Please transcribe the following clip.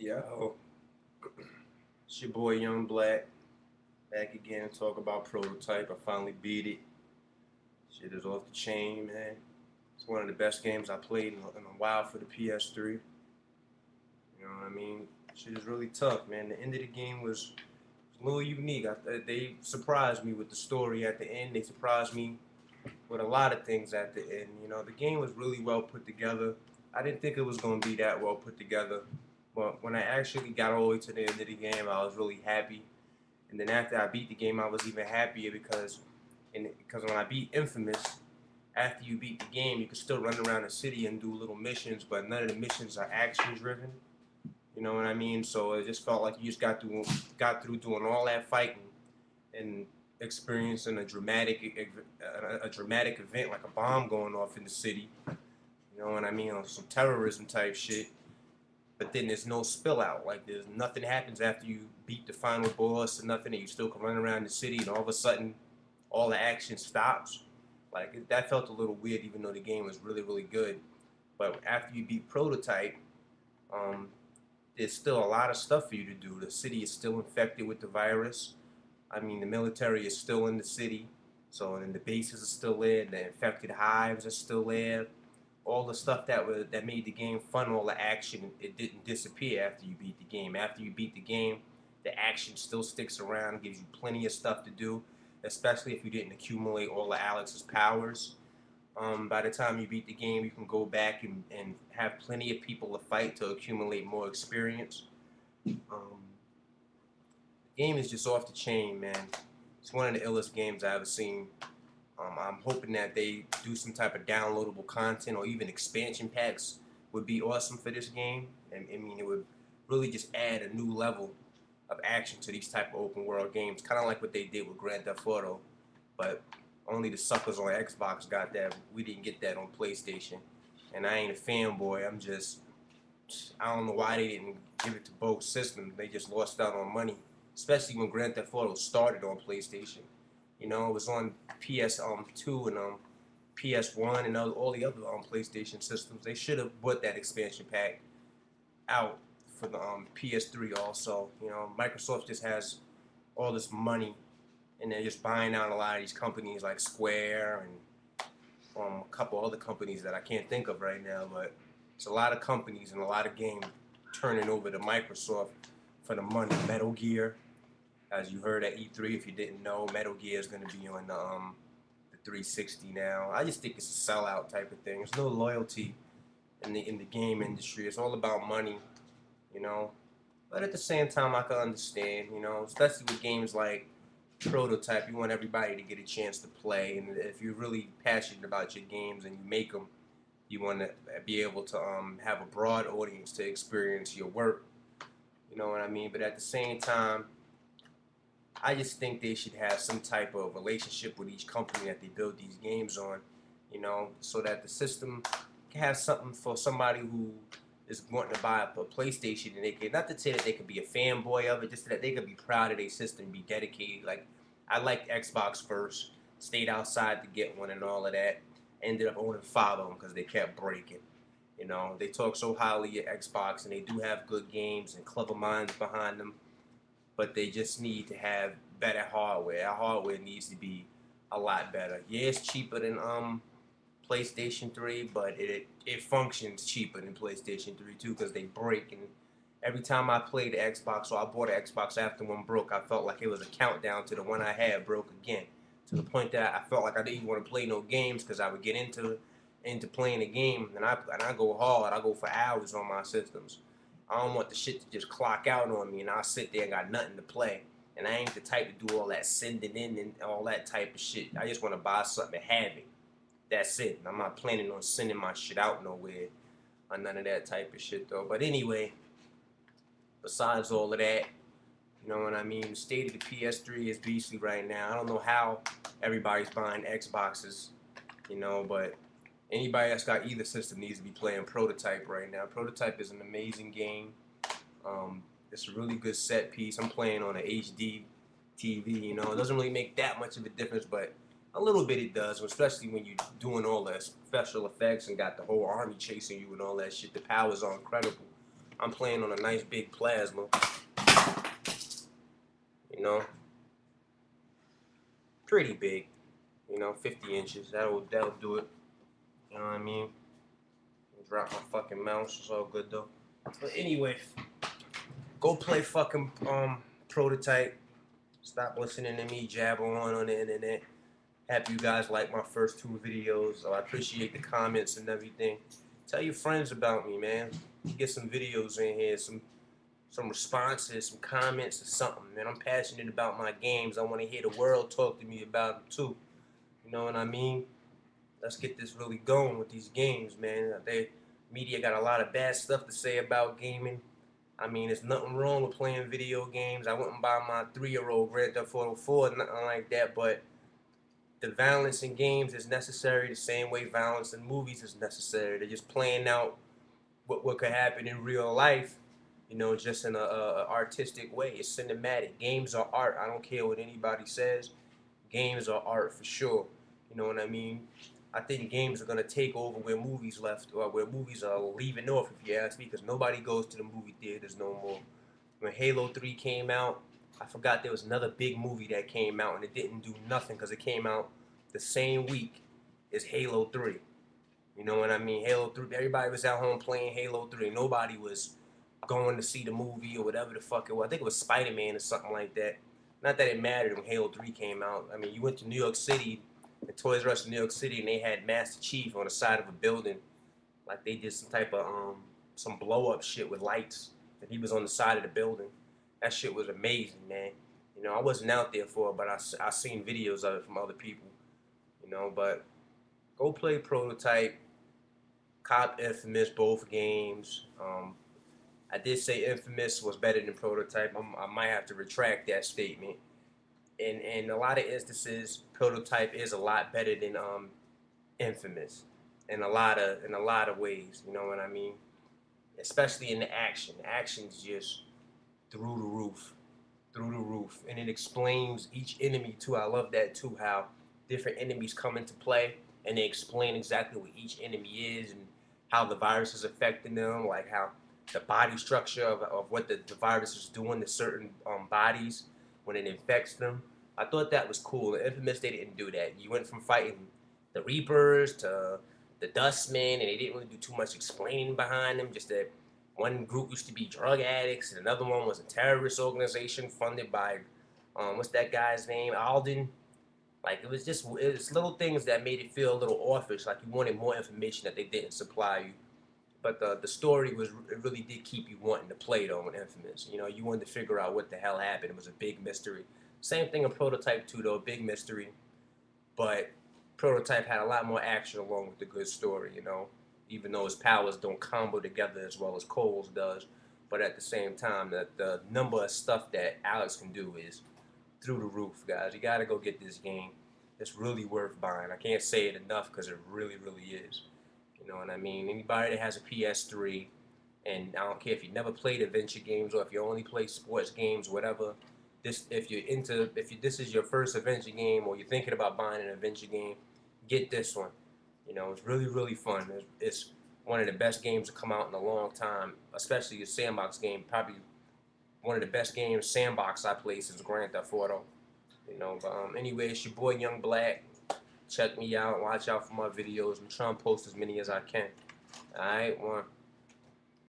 Yo, it's your boy Young Black back again to talk about Prototype. I finally beat it. Shit is off the chain, man. It's one of the best games I played in a while for the PS3. You know what I mean? Shit is really tough, man. The end of the game was a little unique. They surprised me with the story at the end. They surprised me with a lot of things at the end. You know, the game was really well put together. I didn't think it was going to be that well put together. But when I actually got all the way to the end of the game, I was really happy. And then after I beat the game, I was even happier because when I beat Infamous, after you beat the game, you can still run around the city and do little missions, but none of the missions are action driven. You know what I mean? So it just felt like you just got through doing all that fighting and experiencing a dramatic event like a bomb going off in the city. You know what I mean? Or some terrorism type shit. But then there's no spill out. Like there's nothing happens after you beat the final boss or nothing, and you still can run around the city, and all of a sudden, all the action stops. Like that felt a little weird, even though the game was really really good. But after you beat Prototype, um, there's still a lot of stuff for you to do. The city is still infected with the virus. I mean, the military is still in the city, so and the bases are still there. The infected hives are still there. All the stuff that made the game fun, all the action, it didn't disappear after you beat the game. After you beat the game, the action still sticks around, gives you plenty of stuff to do, especially if you didn't accumulate all of Alex's powers. By the time you beat the game, you can go back and have plenty of people to fight to accumulate more experience. Um, the game is just off the chain, man. It's one of the illest games I've ever seen. I'm hoping that they do some type of downloadable content or even expansion packs would be awesome for this game. And I mean, it would really just add a new level of action to these type of open world games, kind of like what they did with Grand Theft Auto. But only the suckers on Xbox got that. We didn't get that on PlayStation. And I ain't a fanboy. I don't know why they didn't give it to both systems. They just lost out on money, especially when Grand Theft Auto started on PlayStation. You know, it was on PS2 and PS1 and all the other PlayStation systems. They should have bought that expansion pack out for the PS3 also. You know, Microsoft just has all this money and they're just buying out a lot of these companies like Square and a couple other companies that I can't think of right now. But it's a lot of companies and a lot of games turning over to Microsoft for the money. Metal Gear, as you heard at E3, if you didn't know, Metal Gear is going to be on the 360 now. I just think it's a sellout type of thing. There's no loyalty in the game industry. It's all about money, you know. But at the same time, I can understand, you know, especially with games like Prototype, you want everybody to get a chance to play. And if you're really passionate about your games and you make them, you want to be able to have a broad audience to experience your work. You know what I mean? But at the same time, I just think they should have some type of relationship with each company that they build these games on, you know, so that the system can have something for somebody who is wanting to buy a PlayStation, and they can, not to say that they could be a fanboy of it, just that they could be proud of their system, be dedicated. Like I liked Xbox first, stayed outside to get one and all of that. Ended up owning five of them because they kept breaking. You know, they talk so highly of Xbox, and they do have good games and clever minds behind them, but they just need to have better hardware. Our hardware needs to be a lot better. Yeah, it's cheaper than PlayStation 3, but it functions cheaper than PlayStation 3 too because they break. And every time I played the Xbox, so I bought an Xbox after one broke, I felt like it was a countdown to the one I had broke again. To the point that I felt like I didn't even want to play no games because I would get into playing a game, and I go hard. I go for hours on my systems. I don't want the shit to just clock out on me and I'll sit there and got nothing to play. And I ain't the type to do all that sending in and all that type of shit. I just want to buy something and have it. That's it. I'm not planning on sending my shit out nowhere or none of that type of shit though. But anyway, besides all of that, you know what I mean? The state of the PS3 is beastly right now. I don't know how everybody's buying Xboxes, you know, but anybody that's got either system needs to be playing Prototype right now. Prototype is an amazing game. It's a really good set piece. I'm playing on an HD TV, you know. It doesn't really make that much of a difference, but a little bit it does, especially when you're doing all the special effects and got the whole army chasing you and all that shit. The powers are incredible. I'm playing on a nice big plasma, you know, pretty big, 50 inches. That'll do it. You know what I mean? Drop my fucking mouse. It's all good though. But anyway, go play fucking Prototype. Stop listening to me jabber on the internet. Happy you guys like my first 2 videos. I appreciate the comments and everything. Tell your friends about me, man. Get some videos in here, some responses, some comments or something, man. I'm passionate about my games. I want to hear the world talk to me about them too. You know what I mean? Let's get this really going with these games, man. Media got a lot of bad stuff to say about gaming. I mean, there's nothing wrong with playing video games. I wouldn't buy my 3-year-old Grand Theft Auto 4, nothing like that, but the violence in games is necessary the same way violence in movies is necessary. They're just playing out what could happen in real life, just in a artistic way. It's cinematic. Games are art. I don't care what anybody says. Games are art for sure. You know what I mean? I think games are gonna take over where movies left, or where movies are leaving off, if you ask me, because nobody goes to the movie theaters no more. When Halo 3 came out, I forgot there was another big movie that came out, and it didn't do nothing because it came out the same week as Halo 3. You know what I mean? Halo 3, everybody was at home playing Halo 3. Nobody was going to see the movie or whatever the fuck it was. I think it was Spider-Man or something like that. Not that it mattered when Halo 3 came out. I mean, you went to New York City, the Toys R Us in New York City, and they had Master Chief on the side of a building. Like they did some type of, some blow-up shit with lights. And he was on the side of the building. That shit was amazing, man. I wasn't out there for it, but I seen videos of it from other people. But go play Prototype. Cop Infamous, both games. I did say Infamous was better than Prototype. I might have to retract that statement. In a lot of instances, Prototype is a lot better than Infamous in a lot of ways. You know what I mean? Especially in the action. The action's just through the roof, and it explains each enemy too. I love that too. How different enemies come into play, and they explain exactly what each enemy is and how the virus is affecting them, like how the body structure of what the virus is doing to certain bodies when it infects them. I thought that was cool. In Infamous, they didn't do that. You went from fighting the Reapers to the Dustmen, and they didn't really do too much explaining behind them. Just that one group used to be drug addicts, and another one was a terrorist organization funded by, what's that guy's name? Alden. Like, it was little things that made it feel a little offish, like you wanted more information that they didn't supply you. But the story it really did keep you wanting to play though in Infamous. You wanted to figure out what the hell happened. It was a big mystery. Same thing in Prototype 2 though, big mystery. But Prototype had a lot more action along with the good story, even though his powers don't combo together as well as Cole's does. But at the same time, the number of stuff that Alex can do is through the roof, guys. You gotta go get this game. It's really worth buying. I can't say it enough because it really, really is. You know what I mean? Anybody that has a PS3, and I don't care if you never played adventure games or if you only play sports games, whatever. This this is your first adventure game or you're thinking about buying an adventure game, get this one. It's really, really fun. It's one of the best games to come out in a long time, especially a sandbox game. Probably one of the best games sandbox I played since Grand Theft Auto. But anyway, it's your boy Young Black. Check me out. Watch out for my videos. I'm trying to post as many as I can. Alright, one.